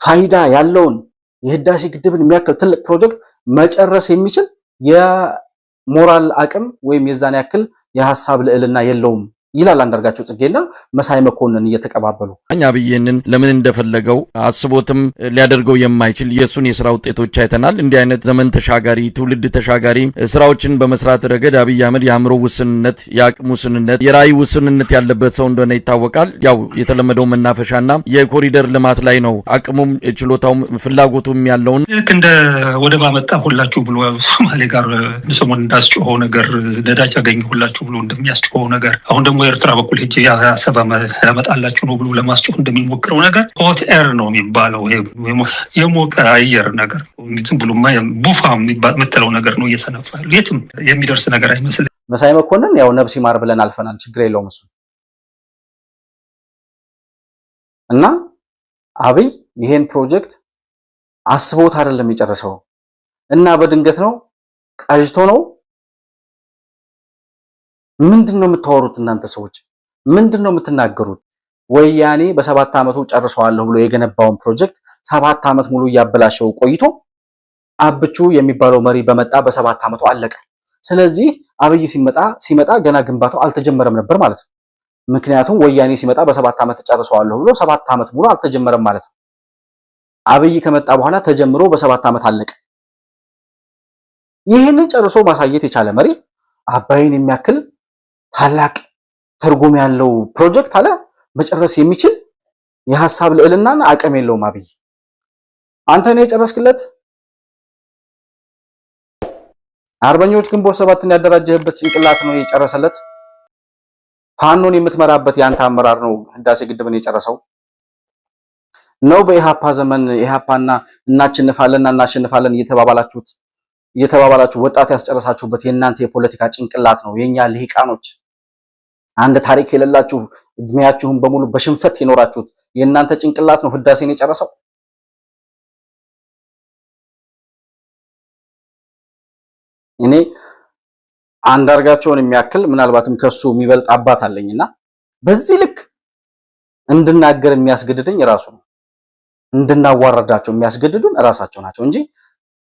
ፋይዳ ያለውን የህዳሴ ግድብን የሚያክል ትልቅ ፕሮጀክት መጨረስ የሚችል የሞራል አቅም ወይም የዛን ያክል የሐሳብ ልዕልና የለውም ይላል አንዳርጋቸው ጽጌና መሳይ መኮንን እየተቀባበሉ። አብይንን ለምን እንደፈለገው አስቦትም ሊያደርገው የማይችል የሱን የሥራ ውጤቶች አይተናል። እንዲህ አይነት ዘመን ተሻጋሪ ትውልድ ተሻጋሪ ስራዎችን በመስራት ረገድ አብይ አህመድ የአእምሮ ውስንነት፣ የአቅም ውስንነት፣ የራዕይ ውስንነት ያለበት ሰው እንደሆነ ይታወቃል። ያው የተለመደው መናፈሻና የኮሪደር ልማት ላይ ነው አቅሙም ችሎታውም ፍላጎቱም ያለውን ልክ እንደ ወደብ አመጣሁላችሁ ብሎ ሶማሌ ጋር ሰሞኑን እንዳስጮኸው ነገር ነዳጅ ያገኘሁላችሁ ብሎ እንደሚያስጮኸው ነገር አሁን ደግሞ ኤርትራ በኩል ሄጄ አሰብ ያመጣላችሁ ነው ብሎ ለማስጮህ እንደሚሞክረው ነገር ሆት ኤር ነው የሚባለው። የሞቀ አየር ነገር ዝም ብሎ ቡፋ የምትለው ነገር ነው እየተነፋ የትም የሚደርስ ነገር አይመስልም። መሳይ መኮንን ያው ነብስ ይማር ብለን አልፈናል። ችግር የለውም እሱ እና አብይ ይሄን ፕሮጀክት አስቦት አይደለም የጨረሰው እና በድንገት ነው ቃጅቶ ነው። ምንድነው የምታወሩት እናንተ ሰዎች? ምንድነው የምትናገሩት? ወያኔ በ7 ዓመቱ ጨርሰዋለሁ ብሎ የገነባውን ፕሮጀክት 7 ዓመት ሙሉ እያበላሸው ቆይቶ አብቹ የሚባለው መሪ በመጣ በ7 ዓመቱ አለቀ። ስለዚህ አብይ ሲመጣ ገና ግንባታው አልተጀመረም ነበር ማለት ነው። ምክንያቱም ወያኔ ሲመጣ በ7 ዓመት ጨርሰዋለሁ ብሎ 7 ዓመት ሙሉ አልተጀመረም ማለት ነው። አብይ ከመጣ በኋላ ተጀምሮ በ7 ዓመት አለቀ። ይህንን ጨርሶ ማሳየት የቻለ መሪ አባይን የሚያክል ታላቅ ትርጉም ያለው ፕሮጀክት አለ መጨረስ የሚችል የሐሳብ ልዕልናና አቅም የለውም አብይ። አንተ ነው የጨረስክለት። አርበኞች ግንቦት 7ን ያደራጀህበት ጭንቅላት ነው የጨረሰለት። ፋኖን የምትመራበት ያንተ አመራር ነው ህዳሴ ግድብን የጨረሰው ነው። በኢሃፓ ዘመን ኢሃፓና እናሸንፋለን እየተባባላችሁ ወጣት ያስጨረሳችሁበት የእናንተ የፖለቲካ ጭንቅላት ነው። የኛ ልሂቃኖች አንድ ታሪክ የሌላችሁ እድሜያችሁን በሙሉ በሽንፈት የኖራችሁት የእናንተ ጭንቅላት ነው ህዳሴን የጨረሰው። እኔ አንዳርጋቸውን የሚያክል ምናልባትም ከሱ የሚበልጥ አባት አለኝና በዚህ ልክ እንድናገር የሚያስገድደኝ ራሱ ነው። እንድናዋረዳቸው የሚያስገድዱን ራሳቸው ናቸው እንጂ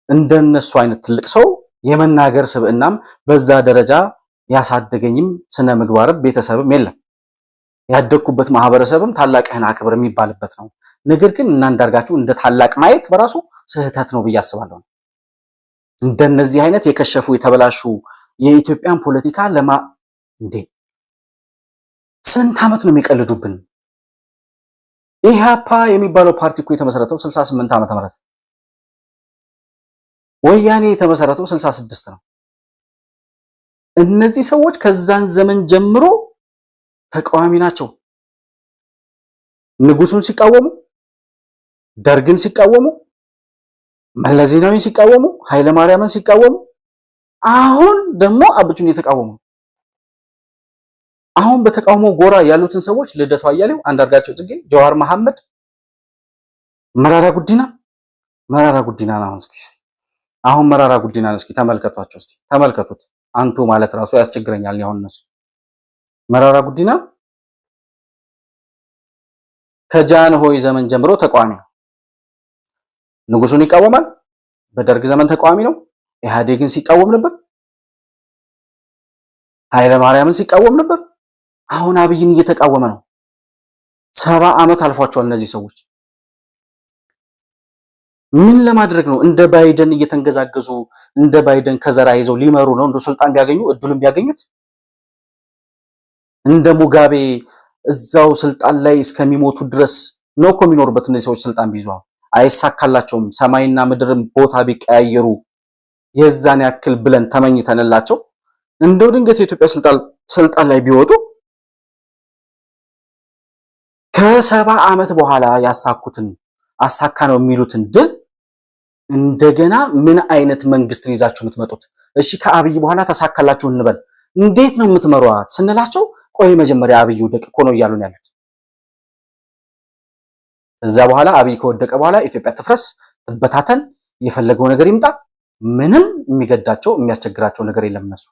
እንደነሱ አይነት ትልቅ ሰው የመናገር ስብዕናም በዛ ደረጃ ያሳደገኝም ስነ ምግባርም ቤተሰብም የለም። ያደኩበት ማህበረሰብም ታላቅህን አክብር የሚባልበት ነው። ነገር ግን አንዳርጋቸው እንደ ታላቅ ማየት በራሱ ስህተት ነው ብዬ አስባለሁ። እንደነዚህ አይነት የከሸፉ የተበላሹ የኢትዮጵያን ፖለቲካ ስንት ዓመት ነው የሚቀልዱብን? ኢሃፓ የሚባለው ፓርቲ እኮ የተመሰረተው 68 ዓመተ ምህረት፣ ወያኔ የተመሰረተው 66 ነው። እነዚህ ሰዎች ከዛን ዘመን ጀምሮ ተቃዋሚ ናቸው። ንጉሱን ሲቃወሙ፣ ደርግን ሲቃወሙ፣ መለስ ዜናዊን ሲቃወሙ፣ ኃይለ ማርያምን ሲቃወሙ፣ አሁን ደግሞ አብቹን እየተቃወሙ። አሁን በተቃውሞ ጎራ ያሉትን ሰዎች ልደቱ አያሌው፣ አንዳርጋቸው ጽጌ፣ ጀዋር መሐመድ፣ መራራ ጉዲና አሁን መራራ ጉዲናን እስኪ ተመልከቷቸው። እስቲ ተመልከቱት። አንቱ ማለት ራሱ ያስቸግረኛል። ያሁን እነሱ መራራ ጉዲና ከጃንሆይ ዘመን ጀምሮ ተቃዋሚ ነው። ንጉሱን ይቃወማል። በደርግ ዘመን ተቃዋሚ ነው። ኢህአዴግን ሲቃወም ነበር። ኃይለ ማርያምን ሲቃወም ነበር። አሁን አብይን እየተቃወመ ነው። 70 ዓመት አልፏቸዋል እነዚህ ሰዎች። ምን ለማድረግ ነው? እንደ ባይደን እየተንገዛገዙ እንደ ባይደን ከዘራ ይዘው ሊመሩ ነው? እንደ ስልጣን ቢያገኙ እድሉን ቢያገኙት እንደ ሙጋቤ እዛው ስልጣን ላይ እስከሚሞቱ ድረስ ነው እኮ የሚኖሩበት። እነዚህ ሰዎች ስልጣን ቢይዙ አይሳካላቸውም። ሰማይና ምድርም ቦታ ቢቀያየሩ የዛን ያክል ብለን ተመኝተንላቸው እንደው ድንገት የኢትዮጵያ ስልጣን ላይ ቢወጡ ከ70 ዓመት በኋላ ያሳኩትን አሳካ ነው የሚሉትን ድል እንደገና ምን አይነት መንግስት ይዛችሁ የምትመጡት? እሺ ከአብይ በኋላ ተሳካላችሁ እንበል። እንዴት ነው የምትመሯት ስንላቸው ቆይ መጀመሪያ አብይ ወደቀ እኮ ነው እያሉን ያሉት። እዛ በኋላ አብይ ከወደቀ በኋላ ኢትዮጵያ ትፍረስ፣ ትበታተን፣ የፈለገው ነገር ይምጣ፣ ምንም የሚገዳቸው የሚያስቸግራቸው ነገር የለም እነሱ።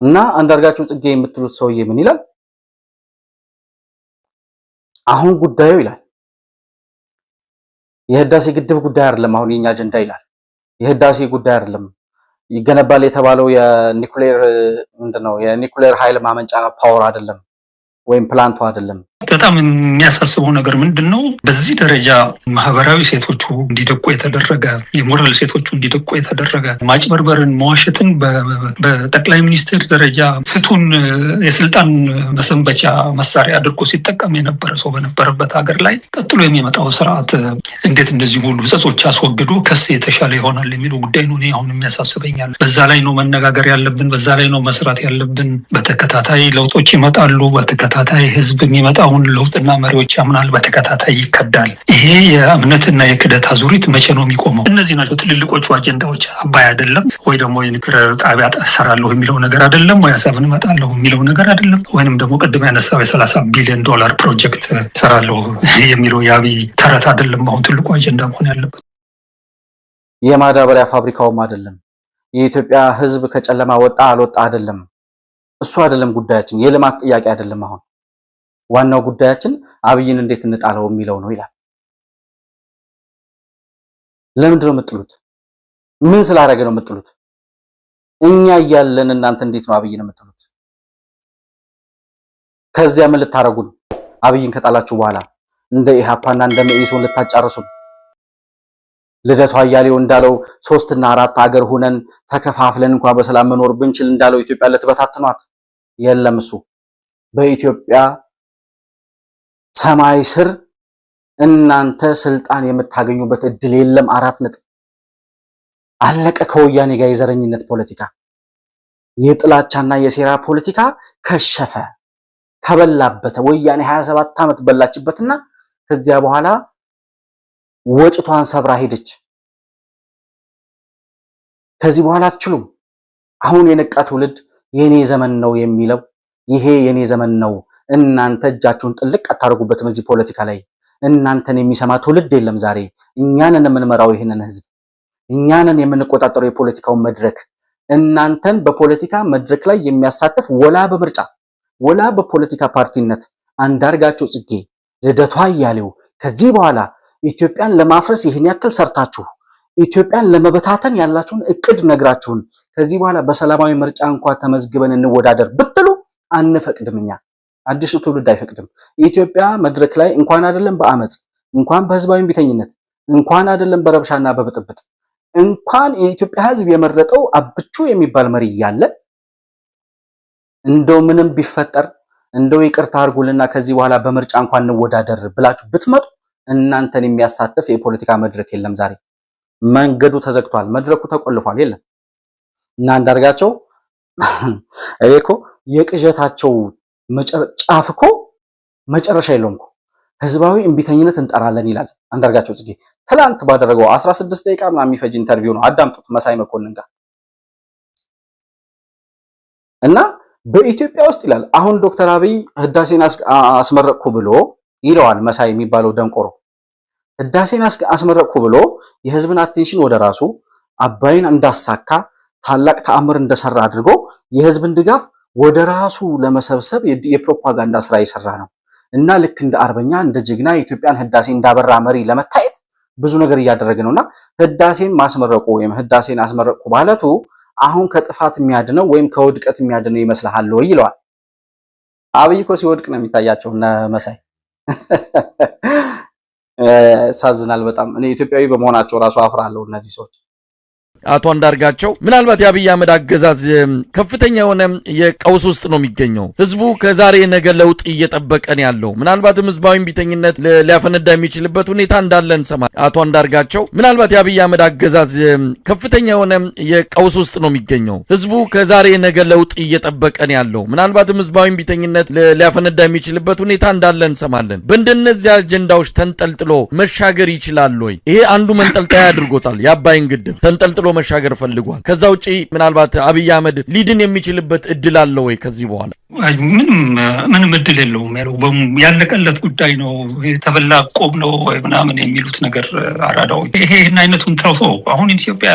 እና አንዳርጋቸው ጽጌ የምትሉት ሰውዬ ምን ይላል? አሁን ጉዳዩ ይላል የህዳሴ ግድብ ጉዳይ አይደለም። አሁን የኛ አጀንዳ ይላል የህዳሴ ጉዳይ አይደለም። ይገነባል የተባለው የኒኩሌር ምንድነው የኒኩሌር ኃይል ማመንጫ ፓወር አይደለም ወይም ፕላንቱ አይደለም። በጣም የሚያሳስበው ነገር ምንድነው? በዚህ ደረጃ ማህበራዊ ሴቶቹ እንዲደቁ የተደረገ የሞራል ሴቶቹ እንዲደቁ የተደረገ ማጭበርበርን፣ መዋሸትን በጠቅላይ ሚኒስትር ደረጃ ፍቱን የስልጣን መሰንበቻ መሳሪያ አድርጎ ሲጠቀም የነበረ ሰው በነበረበት ሀገር ላይ ቀጥሎ የሚመጣው ስርዓት እንዴት እንደዚህ ሁሉ ጸጾች አስወግዶ ከስ የተሻለ ይሆናል የሚለው ጉዳይ ነው አሁን የሚያሳስበኛል። በዛ ላይ ነው መነጋገር ያለብን፣ በዛ ላይ ነው መስራት ያለብን። በተከታታይ ለውጦች ይመጣሉ። በተከታታይ ህዝብ የሚመጣውን ለውጥና መሪዎች ያምናል፣ በተከታታይ ይከዳል። ይሄ የእምነትና የክደት አዙሪት መቼ ነው የሚቆመው? እነዚህ ናቸው ትልልቆቹ አጀንዳዎች። አባይ አይደለም ወይ ደግሞ የኒውክሌር ጣቢያ እሰራለሁ የሚለው ነገር አይደለም ወይ ሀሳብን እመጣለሁ የሚለው ነገር አይደለም ወይንም ደግሞ ቅድም ያነሳው $30 ቢሊዮን ፕሮጀክት እሰራለሁ የሚለው የአብይ ተረት አይደለም። አሁን ትልቁ አጀንዳ መሆን ያለበት የማዳበሪያ ፋብሪካውም አይደለም። የኢትዮጵያ ህዝብ ከጨለማ ወጣ አልወጣ አይደለም። እሱ አይደለም ጉዳያችን። የልማት ጥያቄ አይደለም። አሁን ዋናው ጉዳያችን አብይን እንዴት እንጣለው የሚለው ነው ይላል። ለምንድን ነው የምጥሉት? ምን ስላደረገ ነው የምጥሉት? እኛ እያለን እናንተ እንዴት ነው አብይን የምጥሉት? ከዚያ ምን ልታረጉን? አብይን ከጣላችሁ በኋላ እንደ ኢሃፓና እንደ መኢሶን ልታጫርሱን? ልደቱ አያሌው እንዳለው 3 እና 4 ሀገር ሆነን ተከፋፍለን እንኳን በሰላም መኖር ብንችል እንዳለው ኢትዮጵያ ልትበታትኗት? የለም እሱ በኢትዮጵያ ሰማይ ስር እናንተ ስልጣን የምታገኙበት እድል የለም። 4 ነጥብ አለቀ። ከወያኔ ጋር የዘረኝነት ፖለቲካ፣ የጥላቻና የሴራ ፖለቲካ ከሸፈ፣ ተበላበት። ወያኔ 27 ዓመት በላችበትና ከዚያ በኋላ ወጭቷን ሰብራ ሄደች። ከዚህ በኋላ አትችሉም። አሁን የነቃ ትውልድ የኔ ዘመን ነው የሚለው ይሄ የኔ ዘመን ነው። እናንተ እጃችሁን ጥልቅ አታርጉበትም እዚህ ፖለቲካ ላይ። እናንተን የሚሰማ ትውልድ የለም ዛሬ። እኛንን የምንመራው ይሄንን ህዝብ፣ እኛንን የምንቆጣጠረው የፖለቲካውን መድረክ። እናንተን በፖለቲካ መድረክ ላይ የሚያሳትፍ ወላ በምርጫ ወላ በፖለቲካ ፓርቲነት አንዳርጋቸው ጽጌ፣ ልደቱ አያሌው ከዚህ በኋላ ኢትዮጵያን ለማፍረስ ይሄን ያክል ሰርታችሁ ኢትዮጵያን ለመበታተን ያላችሁን እቅድ ነግራችሁን ከዚህ በኋላ በሰላማዊ ምርጫ እንኳን ተመዝግበን እንወዳደር ብትሉ አንፈቅድም። እኛ አዲሱ ትውልድ አይፈቅድም። ኢትዮጵያ መድረክ ላይ እንኳን አይደለም በአመጽ እንኳን በህዝባዊ ቢተኝነት እንኳን አይደለም በረብሻና በብጥብጥ እንኳን የኢትዮጵያ ህዝብ የመረጠው አብቹ የሚባል መሪ እያለ እንደው ምንም ቢፈጠር እንደው ይቅርታ አድርጉልና ከዚህ በኋላ በምርጫ እንኳን እንወዳደር ብላችሁ ብትመጡ እናንተን የሚያሳትፍ የፖለቲካ መድረክ የለም። ዛሬ መንገዱ ተዘግቷል፣ መድረኩ ተቆልፏል። የለም እና አንዳርጋቸው እኮ የቅዠታቸው ጫፍ እኮ መጨረሻ የለውም እኮ። ህዝባዊ እምቢተኝነት እንጠራለን ይላል አንዳርጋቸው ጽጌ። ትላንት ባደረገው 16 ደቂቃ ምናምን የሚፈጅ ኢንተርቪው ነው፣ አዳምጡት። መሳይ መኮንን ጋር እና በኢትዮጵያ ውስጥ ይላል አሁን ዶክተር አብይ ህዳሴን አስመረቅኩ ብሎ ይለዋል መሳይ የሚባለው ደንቆሮ። ህዳሴን አስመረቅኩ ብሎ የህዝብን አቴንሽን ወደ ራሱ አባይን እንዳሳካ ታላቅ ተአምር እንደሰራ አድርጎ የህዝብን ድጋፍ ወደ ራሱ ለመሰብሰብ የፕሮፓጋንዳ ስራ እየሰራ ነው እና ልክ እንደ አርበኛ እንደ ጀግና የኢትዮጵያን ህዳሴ እንዳበራ መሪ ለመታየት ብዙ ነገር እያደረገ ነውና ህዳሴን ማስመረቁ ወይም ህዳሴን አስመረቅኩ ማለቱ አሁን ከጥፋት የሚያድነው ወይም ከውድቀት የሚያድነው ይመስልሃል ወይ ይለዋል። አብይ እኮ ሲወድቅ ነው የሚታያቸው እና መሳይ ሳዝናል በጣም። እኔ ኢትዮጵያዊ በመሆናቸው ራሱ አፍራለሁ እነዚህ ሰዎች። አቶ አንዳርጋቸው ምናልባት የአብይ አህመድ አገዛዝ ከፍተኛ የሆነ የቀውስ ውስጥ ነው የሚገኘው። ህዝቡ ከዛሬ ነገ ለውጥ እየጠበቀን ያለው ምናልባትም ህዝባዊ ቢተኝነት ሊያፈነዳ የሚችልበት ሁኔታ እንዳለ እንሰማለን። አቶ አንዳርጋቸው ምናልባት የአብይ አህመድ አገዛዝ ከፍተኛ የሆነ የቀውስ ውስጥ ነው የሚገኘው። ህዝቡ ከዛሬ ነገ ለውጥ እየጠበቀን ያለው ምናልባትም ህዝባዊ ቢተኝነት ሊያፈነዳ የሚችልበት ሁኔታ እንዳለ እንሰማለን። በእንደነዚህ አጀንዳዎች ተንጠልጥሎ መሻገር ይችላል ወይ? ይሄ አንዱ መንጠልጠያ አድርጎታል። የአባይን ግድብ ተንጠልጥሎ መሻገር ፈልጓል። ከዛ ውጪ ምናልባት አብይ አህመድ ሊድን የሚችልበት እድል አለ ወይ? ከዚህ በኋላ ምንም እድል የለውም። ያለቀለት ጉዳይ ነው። የተበላ ቆብ ነው ወይ ምናምን የሚሉት ነገር አራዳው ይሄን አይነቱን ተርፎ አሁን ኢትዮጵያ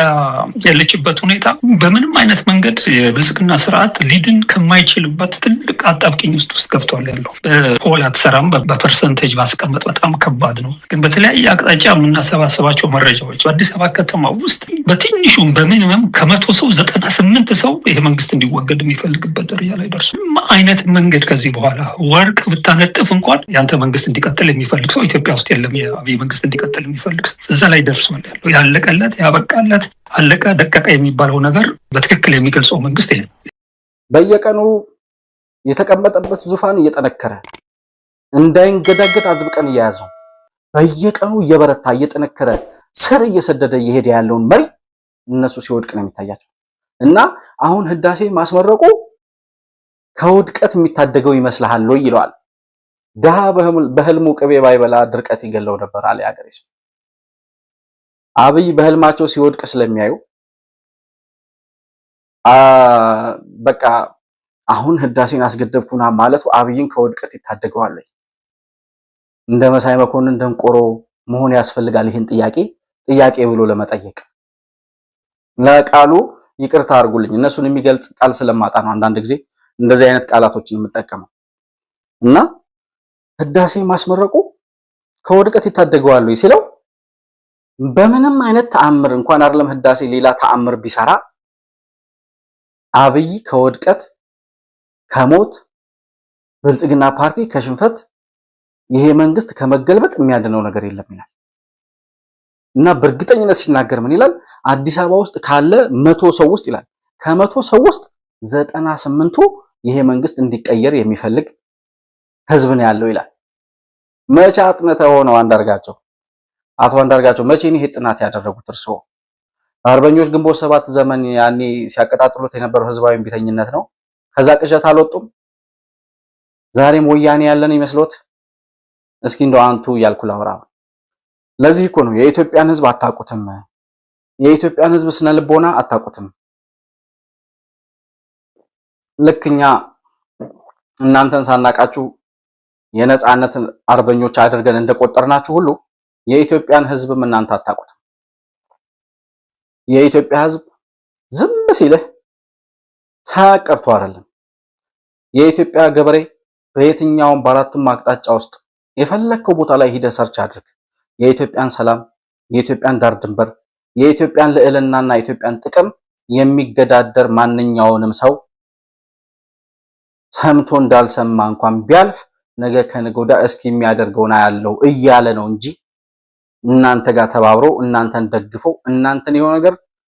ያለችበት ሁኔታ በምንም አይነት መንገድ የብልጽግና ስርዓት ሊድን ከማይችልበት ትልቅ አጣብቂኝ ውስጥ ገብቷል ያለው። በፖል አትሰራም፣ በፐርሰንቴጅ ማስቀመጥ በጣም ከባድ ነው። ግን በተለያየ አቅጣጫ የምናሰባሰባቸው መረጃዎች በአዲስ አበባ ከተማ ውስጥ በትንሹ በትንሹም በሚኒመም ከ100 ሰው 98 ሰው ይሄ መንግስት እንዲወገድ የሚፈልግበት ደረጃ ላይ ደርሷል። አይነት መንገድ ከዚህ በኋላ ወርቅ ብታነጥፍ እንኳን ያንተ መንግስት እንዲቀጥል የሚፈልግ ሰው ኢትዮጵያ ውስጥ የለም። የአብይ መንግስት እንዲቀጥል የሚፈልግ ሰው እዛ ላይ ደርሷል ያለው። ያለቀለት ያበቃለት አለቀ ደቀቀ የሚባለው ነገር በትክክል የሚገልጸው መንግስት ይሄ ነው። በየቀኑ የተቀመጠበት ዙፋን እየጠነከረ እንዳይንገዳገድ አጥብቀን እየያዘው በየቀኑ እየበረታ እየጠነከረ ስር እየሰደደ እየሄደ ያለውን መሪ እነሱ ሲወድቅ ነው የሚታያቸው። እና አሁን ህዳሴ ማስመረቁ ከውድቀት የሚታደገው ይመስልሃል ወይ ይለዋል። ድሃ በህልሙ ቅቤ ባይበላ ድርቀት ይገለው ነበር አለ ያገሬ ሰው። አብይ በህልማቸው ሲወድቅ ስለሚያዩ በቃ አሁን ህዳሴን አስገደብኩና ማለቱ አብይን ከውድቀት ይታደገዋል። እንደ መሳይ መኮንን ደንቆሮ መሆን ያስፈልጋል ይህን ጥያቄ ብሎ ለመጠየቅ። ለቃሉ ይቅርታ አድርጉልኝ፣ እነሱን የሚገልጽ ቃል ስለማጣ ነው አንዳንድ ጊዜ እንደዚህ አይነት ቃላቶችን የምጠቀመው። እና ህዳሴ ማስመረቁ ከውድቀት ይታደገዋል ሲለው በምንም አይነት ተአምር እንኳን አይደለም ህዳሴ ሌላ ተአምር ቢሰራ አብይ ከውድቀት ከሞት ብልጽግና ፓርቲ ከሽንፈት ይሄ መንግስት ከመገልበጥ የሚያድነው ነገር የለም ይላል። እና በእርግጠኝነት ሲናገር ምን ይላል? አዲስ አበባ ውስጥ ካለ 100 ሰው ውስጥ ይላል ከ100 ሰው ውስጥ 98ቱ ይሄ መንግስት እንዲቀየር የሚፈልግ ህዝብ ነው ያለው ይላል። መቼ አጥንተው ነው አንዳርጋቸው? አቶ አንዳርጋቸው መቼ ነው ይሄ ጥናት ያደረጉት? እርስዎ አርበኞች ግንቦት 7 ዘመን ያኔ ሲያቀጣጥሉት የነበረው ህዝባዊ እምቢተኝነት ነው። ከዛ ቅዠት አልወጡም። ዛሬም ወያኔ ያለን ይመስሎት? እስኪ እንደው አንቱ እያልኩ ላውራ። ለዚህ እኮ ነው የኢትዮጵያን ህዝብ አታውቁትም፣ የኢትዮጵያን ህዝብ ስነ ልቦና አታውቁትም። ልክኛ እናንተን ሳናቃችሁ የነጻነት አርበኞች አድርገን እንደቆጠርናችሁ ሁሉ የኢትዮጵያን ህዝብም እናንተ አታውቁትም። የኢትዮጵያ ህዝብ ዝም ሲልህ ሳያቀርቱ አይደለም። የኢትዮጵያ ገበሬ በየትኛውም በአራቱም አቅጣጫ ውስጥ የፈለከው ቦታ ላይ ሂደህ ሰርች አድርግ። የኢትዮጵያን ሰላም፣ የኢትዮጵያን ዳር ድንበር፣ የኢትዮጵያን ልዕልናና የኢትዮጵያን ጥቅም የሚገዳደር ማንኛውንም ሰው ሰምቶ እንዳልሰማ እንኳን ቢያልፍ ነገ ከነገ ወዲያ እስኪ የሚያደርገውና ያለው እያለ ነው እንጂ እናንተ ጋር ተባብሮ እናንተን ደግፎ እናንተን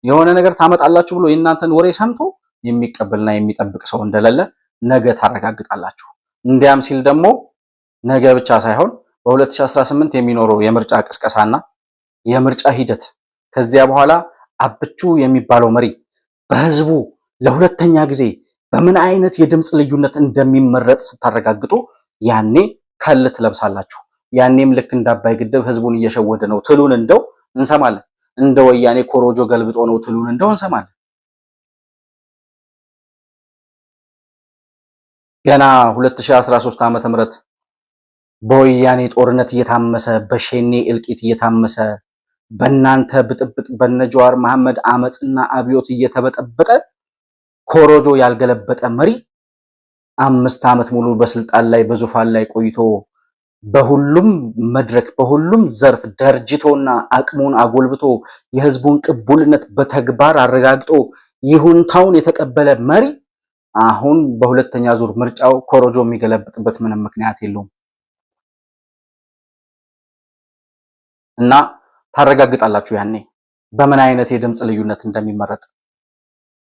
የሆነ ነገር ታመጣላችሁ ብሎ የእናንተን ወሬ ሰምቶ የሚቀበልና የሚጠብቅ ሰው እንደሌለ ነገ ታረጋግጣላችሁ። እንዲያም ሲል ደግሞ ነገ ብቻ ሳይሆን በ2018 የሚኖረው የምርጫ ቅስቀሳና የምርጫ ሂደት ከዚያ በኋላ አብቹ የሚባለው መሪ በህዝቡ ለሁለተኛ ጊዜ በምን አይነት የድምጽ ልዩነት እንደሚመረጥ ስታረጋግጡ ያኔ ከል ትለብሳላችሁ። ያኔም ልክ እንደ አባይ ግድብ ህዝቡን እየሸወደ ነው ትሉን እንደው እንሰማለን። እንደ ወያኔ ኮሮጆ ገልብጦ ነው ትሉን እንደው እንሰማለን። ገና 2013 ዓመተ ምህረት በወያኔ ጦርነት እየታመሰ በሸኔ እልቂት እየታመሰ በእናንተ ብጥብጥ በነጃዋር መሐመድ አመጽና አብዮት እየተበጠበጠ ኮሮጆ ያልገለበጠ መሪ 5 ዓመት ሙሉ በስልጣን ላይ በዙፋን ላይ ቆይቶ በሁሉም መድረክ በሁሉም ዘርፍ ደርጅቶና አቅሙን አጎልብቶ የህዝቡን ቅቡልነት በተግባር አረጋግጦ ይሁንታውን የተቀበለ መሪ አሁን በሁለተኛ ዙር ምርጫው ኮሮጆ የሚገለብጥበት ምንም ምክንያት የለውም። እና ታረጋግጣላችሁ ያኔ በምን አይነት የድምጽ ልዩነት እንደሚመረጥ።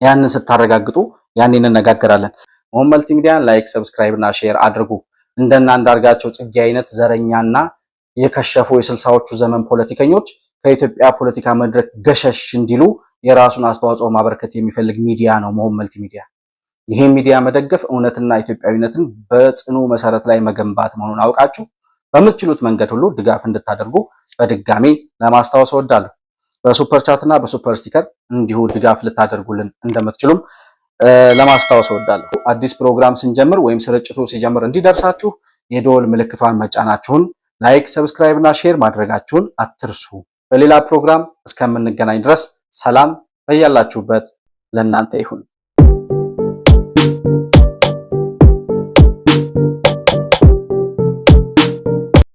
ያንን ስታረጋግጡ ያኔ እንነጋገራለን። መሆን መልቲሚዲያ ላይክ፣ ሰብስክራይብ እና ሼር አድርጉ። እንደና አንዳርጋቸው ጽጌ አይነት ዘረኛና የከሸፉ የ60ዎቹ ዘመን ፖለቲከኞች ከኢትዮጵያ ፖለቲካ መድረክ ገሸሽ እንዲሉ የራሱን አስተዋጽኦ ማበርከት የሚፈልግ ሚዲያ ነው መሆን መልቲሚዲያ። ይሄ ሚዲያ መደገፍ እውነትና ኢትዮጵያዊነትን በጽኑ መሰረት ላይ መገንባት መሆኑን አውቃችሁ በምትችሉት መንገድ ሁሉ ድጋፍ እንድታደርጉ በድጋሚ ለማስታወስ እወዳለሁ። በሱፐር ቻት እና በሱፐር ስቲከር እንዲሁ ድጋፍ ልታደርጉልን እንደምትችሉም ለማስታወስ እወዳለሁ። አዲስ ፕሮግራም ስንጀምር ወይም ስርጭቱ ሲጀምር እንዲደርሳችሁ የደወል ምልክቷን መጫናችሁን፣ ላይክ፣ ሰብስክራይብ እና ሼር ማድረጋችሁን አትርሱ። በሌላ ፕሮግራም እስከምንገናኝ ድረስ ሰላም በያላችሁበት ለእናንተ ይሁን።